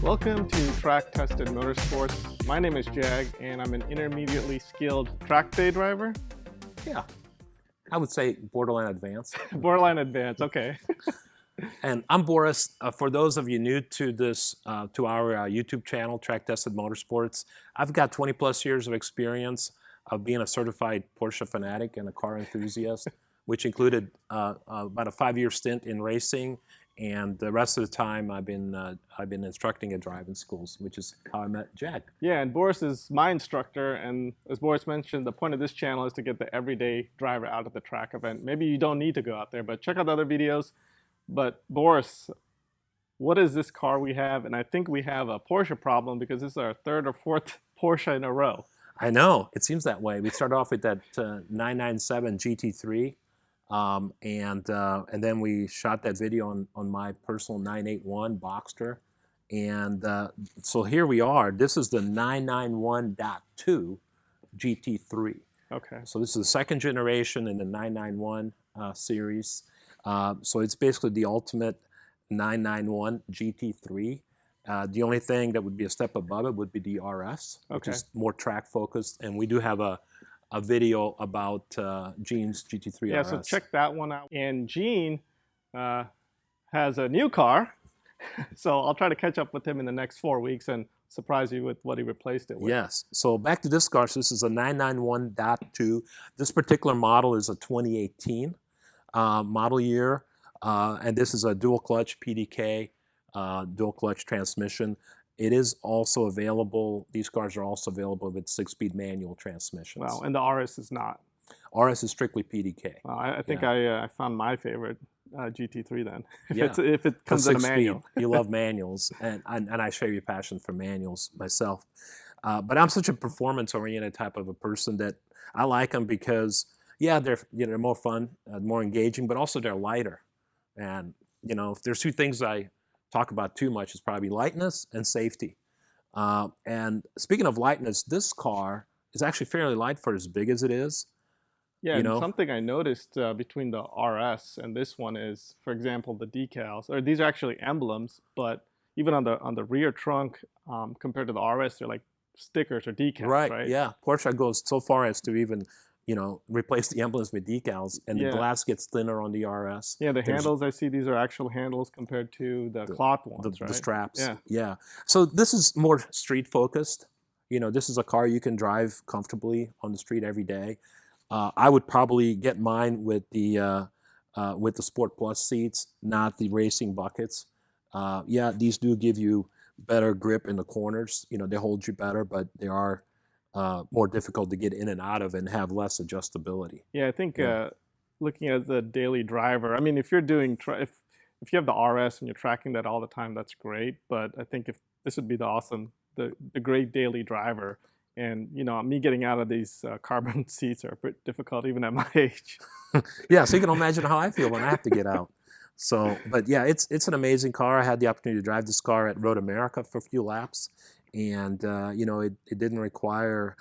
Welcome to Track Tested Motorsports. My name is Jag, and I'm an intermediately skilled track day driver. Yeah, I would say borderline advanced. Borderline advanced, okay. And I'm Boris. For those of you new to this, to our YouTube channel, Track Tested Motorsports, I've got 20 plus years of experience of being a certified Porsche fanatic and a car enthusiast, which included about a 5-year stint in racing, and the rest of the time I've been instructing at driving schools, which is how I met Jag. Yeah, and Boris is my instructor, and as Boris mentioned, the point of this channel is to get the everyday driver out at the track event. Maybe you don't need to go out there, but check out the other videos. But Boris, what is this car we have? And I think we have a Porsche problem because this is our 3rd or 4th Porsche in a row. I know, it seems that way. We started off with that 997 GT3, and then we shot that video on my personal 981 Boxster. And so here we are. This is the 991.2 GT3. Okay. So this is the 2nd generation in the 991 series. So it's basically the ultimate 991 GT3. The only thing that would be a step above it would be the RS, which is more track focused. And we do have a video about Gene's GT3 yeah, RS. so check that one out. And Gene has a new car, so I'll try to catch up with him in the next 4 weeks and surprise you with what he replaced it with. Yes. So back to this car. So this is a 991.2. This particular model is a 2018 model year, and this is a dual clutch PDK, dual clutch transmission. It is also available, these cars are also available with 6-speed manual transmissions. Wow, and the RS is not. RS is strictly PDK. I think I found my favorite GT3 then, Yeah. if it comes in a manual. You love manuals, and I share your passion for manuals myself. But I'm such a performance-oriented type of a person that I like them because, yeah, they're more fun, more engaging, but also they're lighter. And if there's 2 things I talk about too much, it's probably lightness and safety. And speaking of lightness, this car is actually fairly light for as big as it is. Yeah, and something I noticed between the RS and this one is, for example, the decals, or these are actually emblems, but even on the rear trunk, compared to the RS, they're like stickers or decals, right? Yeah. Porsche goes so far as to even replace the emblems with decals, and the glass gets thinner on the RS. Yeah, the handles, I see these are actual handles compared to the cloth ones, right? The straps. Yeah. So this is more street focused. This is a car you can drive comfortably on the street every day. I would probably get mine with the Sport Plus seats, not the racing buckets. Yeah, these do give you better grip in the corners. They hold you better, but they are more difficult to get in and out of and have less adjustability. Yeah, I think looking at the daily driver, I mean, if you're doing, if you have the RS and you're tracking that all the time, that's great. But I think if this would be the great daily driver. And, me getting out of these carbon seats are a bit difficult even at my age. Yeah, so you can imagine how I feel when I have to get out. So, but yeah, it's an amazing car. I had the opportunity to drive this car at Road America for a few laps. And, it didn't require,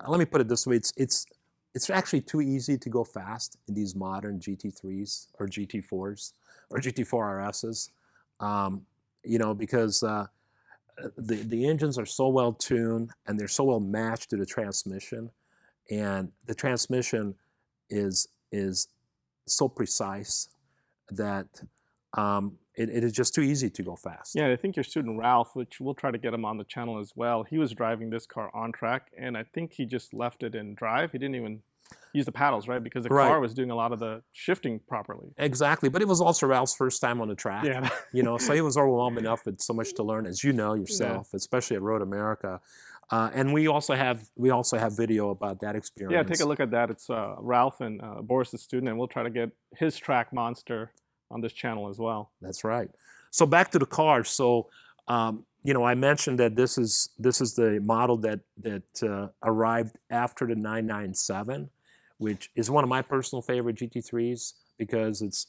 let me put it this way, it's actually too easy to go fast in these modern GT3s or GT4s or GT4 RSs, because the engines are so well tuned and they're so well matched to the transmission, and the transmission is so precise that it is just too easy to go fast. Yeah, I think your student Ralph, which we'll try to get him on the channel as well, he was driving this car on track, and I think he just left it in drive. He didn't even use the paddles, right? Because the car was doing a lot of the shifting properly. Exactly, but it was also Ralph's first time on the track. Yeah. So he was overwhelmed enough with so much to learn, as you know yourself, especially at Road America. And we also have video about that experience. Yeah, take a look at that. It's Ralph and Boris' student, and we'll try to get his track monster on this channel as well. That's right. So back to the car. So I mentioned that this is the model that arrived after the 997, which is one of my personal favorite GT3s because it's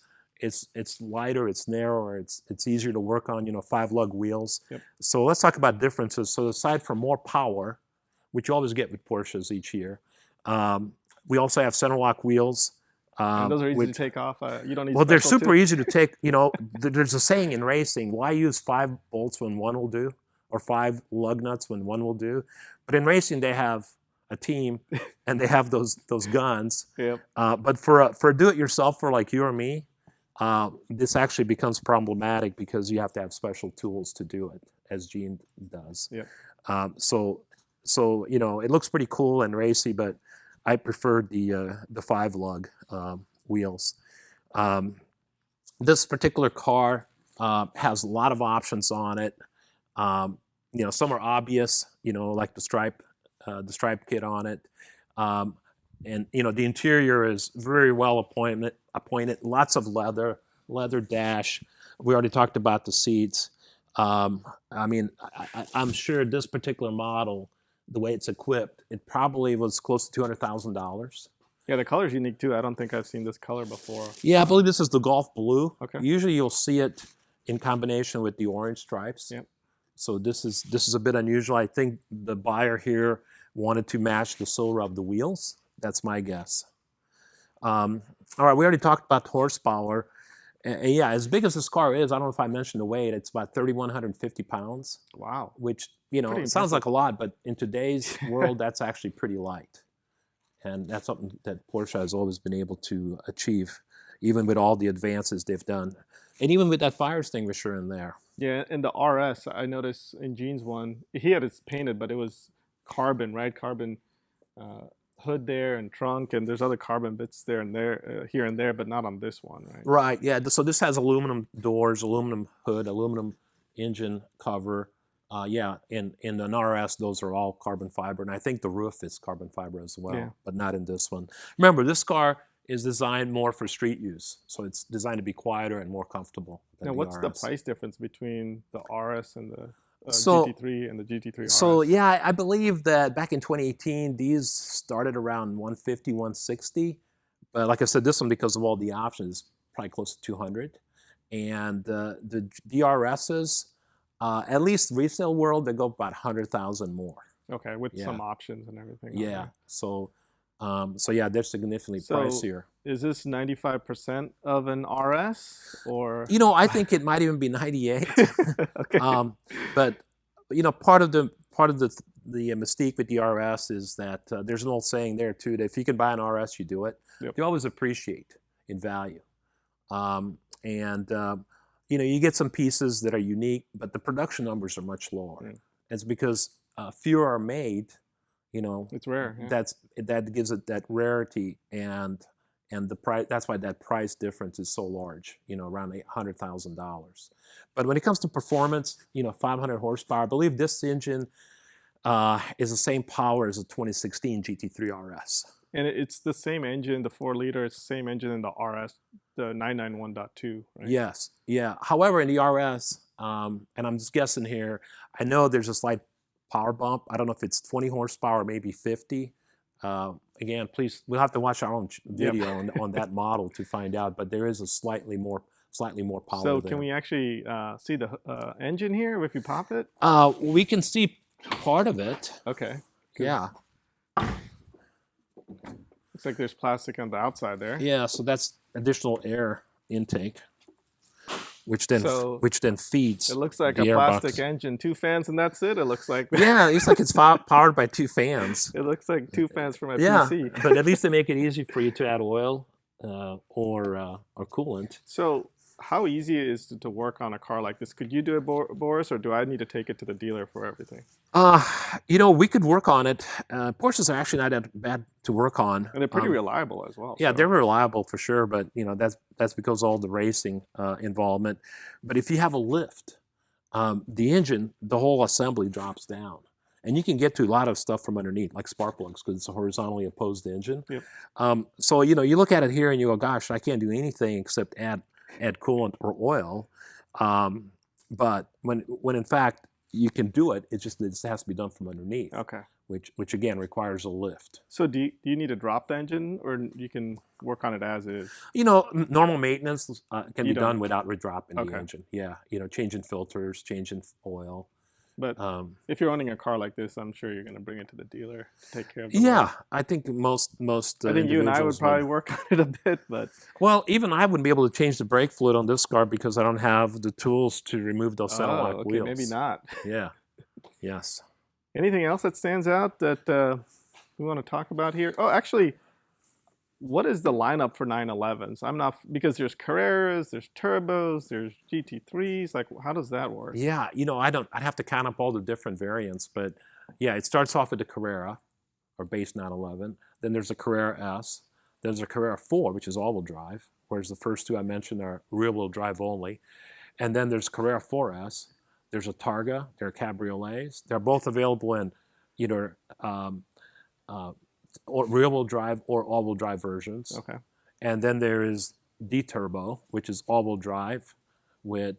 lighter, it's narrower, it's easier to work on, 5-lug wheels. Yep. So let's talk about differences. So aside from more power, which you always get with Porsches each year, we also have center lock wheels, And those are easy to take off. You don't need well, they're special super tip? easy to take. You know, there's a saying in racing: why use 5 bolts when one will do, or 5 lug nuts when one will do? But in racing, they have a team, and they have those guns. Yep. But for a do-it-yourselfer like you or me, this actually becomes problematic because you have to have special tools to do it, as Gene does. Yep. So you know, it looks pretty cool and racy, but I prefer the 5 lug wheels. This particular car has a lot of options on it. You know, some are obvious. You know, like the stripe kit on it. And you know, the interior is very well appointed. Lots of leather dash. We already talked about the seats. I mean, I'm sure this particular model, the way it's equipped, it probably was close to $200,000. Yeah, the color's unique too. I don't think I've seen this color before. Yeah, I believe this is the Gulf Blue. Okay. Usually you'll see it in combination with the orange stripes. Yep. So this is a bit unusual. I think the buyer here wanted to match the silver of the wheels. That's my guess. All right, we already talked about the horsepower. And yeah, as big as this car is, I don't know if I mentioned the weight, it's about 3,150 pounds. Wow. Which, you know, it sounds like a lot, but in today's world, that's actually pretty light. And that's something that Porsche has always been able to achieve, even with all the advances they've done. And even with that fire extinguisher in there. Yeah, in the RS, I noticed in Gene's one, he had it painted, but it was carbon, right? Carbon hood there and trunk, and there's other carbon bits there and there, here and there, but not on this one, right? Right, yeah. So this has aluminum doors, aluminum hood, aluminum engine cover. Yeah, in an RS, those are all carbon fiber, and I think the roof is carbon fiber as well, Yeah. but not in this one. Remember, this car is designed more for street use, so it's designed to be quieter and more comfortable than Now, the what's the RS. price difference between the RS and the So- GT3 and the GT3 RS? So yeah, I believe that back in 2018, these started around 150, 160. But like I said, this one, because of all the options, probably close to 200. And the DRSs, at least resale world, they go about 100,000 more. Okay, with Yeah. some options and everything. on Yeah. there. So yeah, they're significantly So- pricier. Is this 95% of an RS or? You know, I think it might even be 98. Okay. But you know, part of the mystique with the RS is that there's an old saying there too, that if you can buy an RS, you do it. Yep. They always appreciate in value, you know, you get some pieces that are unique, but the production numbers are much lower. Mm. It's because fewer are made. You know, It's rare. Yeah. that gives it that rarity, and the price. That's why that price difference is so large. You know, around $800,000. But when it comes to performance, you know, 500 horsepower. I believe this engine is the same power as a 2016 GT3 RS. And it's the same engine, the 4-liter. It's the same engine in the RS, the 991.2. Right? Yes, yeah. However, in the RS, and I'm just guessing here, I know there's a slight power bump. I don't know if it's 20 horsepower or maybe 50. Again, please, we'll have to watch our own video on that model to find out. But there is a slightly more power. So there. can we actually see the engine here if you pop it? We can see part of it. Okay. Yeah. Looks like there's plastic on the outside there. Yeah. So that's additional air intake, which then feeds. It looks like the a airbox. plastic engine, 2 fans, and that's it. It looks like. Yeah, it looks like it's powered by 2 fans. It looks like 2 fans from a Yeah, PC. but at least they make it easy for you to add oil or coolant. So how easy is it to work on a car like this? Could you do it, Boris, or do I need to take it to the dealer for everything? You know, we could work on it. Porsches are actually not that bad to work on. And they're pretty reliable as well. Yeah, so. they're reliable for sure, but you know, that's because of all the racing involvement. But if you have a lift, the engine, the whole assembly drops down. And you can get to a lot of stuff from underneath, like spark plugs, because it's a horizontally opposed engine. Yep. So, you know, you look at it here and you go, gosh, I can't do anything except add coolant or oil. But when in fact you can do it, it just has to be done from underneath. Okay. Which again requires a lift. So do you need to drop the engine, or you can work on it as is? You know, normal maintenance can be don't- done without redropping Okay. the engine. Yeah, you know, changing filters, changing oil. But if you're owning a car like this, I'm sure you're going to bring it to the dealer to take care of it. Yeah, I think most I think you and I would probably work on it a bit, but well, even I wouldn't be able to change the brake fluid on this car because I don't have the tools to remove those center lock okay, wheels. maybe not. Yeah. Yes. Anything else that stands out that we want to talk about here? Oh, actually, what is the lineup for 911s? I'm not, because there's Carreras, there's turbos, there's GT3s. Like, how does that work? Yeah, I'd have to count up all the different variants, but yeah, it starts off with the Carrera, or base 911. Then there's a Carrera S. There's a Carrera 4, which is all-wheel drive, whereas the first two I mentioned are rear-wheel drive only. And then there's Carrera 4S. There's a Targa. There are cabriolets. They're both available in either or rear-wheel drive or all-wheel drive versions. Okay. And then there is D-Turbo, which is all-wheel drive with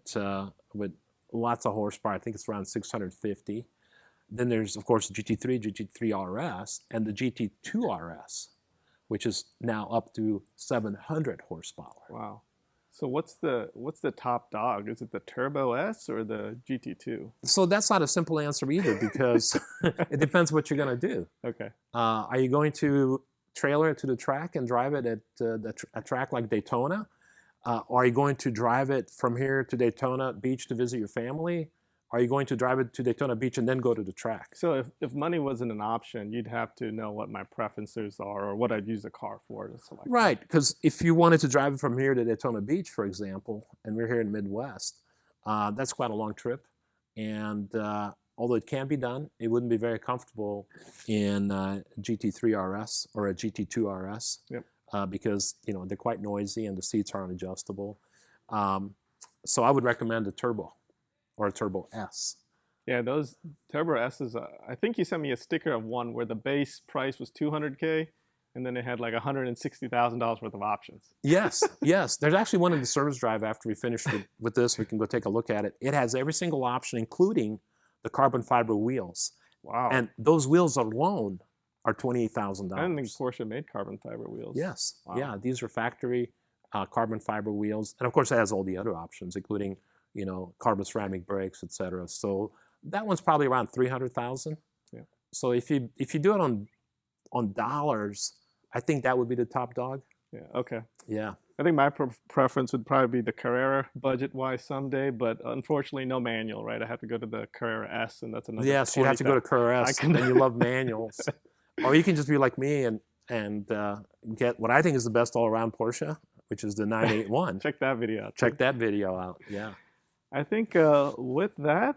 lots of horsepower. I think it's around 650. Then there's, of course, the GT3, GT3 RS, and the GT2 RS, which is now up to 700 horsepower. Wow. So what's the top dog? Is it the Turbo S or the GT2? So that's not a simple answer either, because it depends what you're going to do. Okay. Are you going to trailer it to the track and drive it at a track like Daytona? Are you going to drive it from here to Daytona Beach to visit your family? Are you going to drive it to Daytona Beach and then go to the track? So if money wasn't an option, you'd have to know what my preferences are or what I'd use the car for to select. Right, because if you wanted to drive it from here to Daytona Beach, for example, and we're here in the Midwest, that's quite a long trip. And although it can be done, it wouldn't be very comfortable in GT3 RS or a GT2 RS. Yep. Because they're quite noisy and the seats aren't adjustable. So I would recommend a Turbo or a Turbo S. Yeah, those Turbo S's, I think you sent me a sticker of one where the base price was $200K and then it had like $160,000 worth of options. Yes, yes. There's actually one in the service drive after we finish with this. We can go take a look at it. It has every single option, including the carbon fiber wheels. Wow. And those wheels alone are $28,000. I didn't think Porsche made carbon fiber wheels. Yes. Wow. Yeah, these are factory carbon fiber wheels. And of course, it has all the other options, including carbon ceramic brakes, etc. So that one's probably around $300,000. Yeah. So if you do it on dollars, I think that would be the top dog. Yeah. Okay. Yeah. I think my preference would probably be the Carrera budget-wise someday, but unfortunately no manual, right? I have to go to the Carrera S, and that's another. Yes, you have to go to Carrera S, and you love manuals. Or you can just be like me and get what I think is the best all-around Porsche, which is the 981. Check that video out. Check that video out. Yeah. I think with that,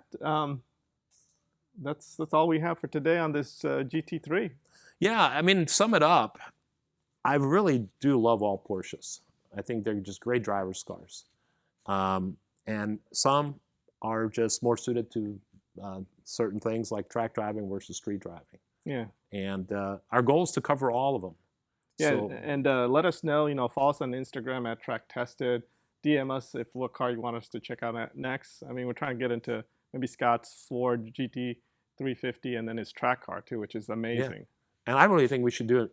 that's all we have for today on this GT3. Yeah, I mean, to sum it up, I really do love all Porsches. I think they're just great driver's cars. And some are just more suited to certain things like track driving versus street driving. Yeah. And our goal is to cover all of them. Yeah, So, and let us know, follow us on Instagram at Track Tested. DM us if what car you want us to check out next. I mean, we're trying to get into maybe Scott's Ford GT350 and then his track car too, which is amazing. yeah. And I really think we should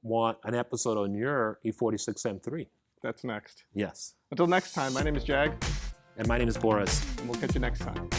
want an episode on your E46 M3. That's next. Yes. Until next time, my name is Jag. And my name is Boris. And we'll catch you next time.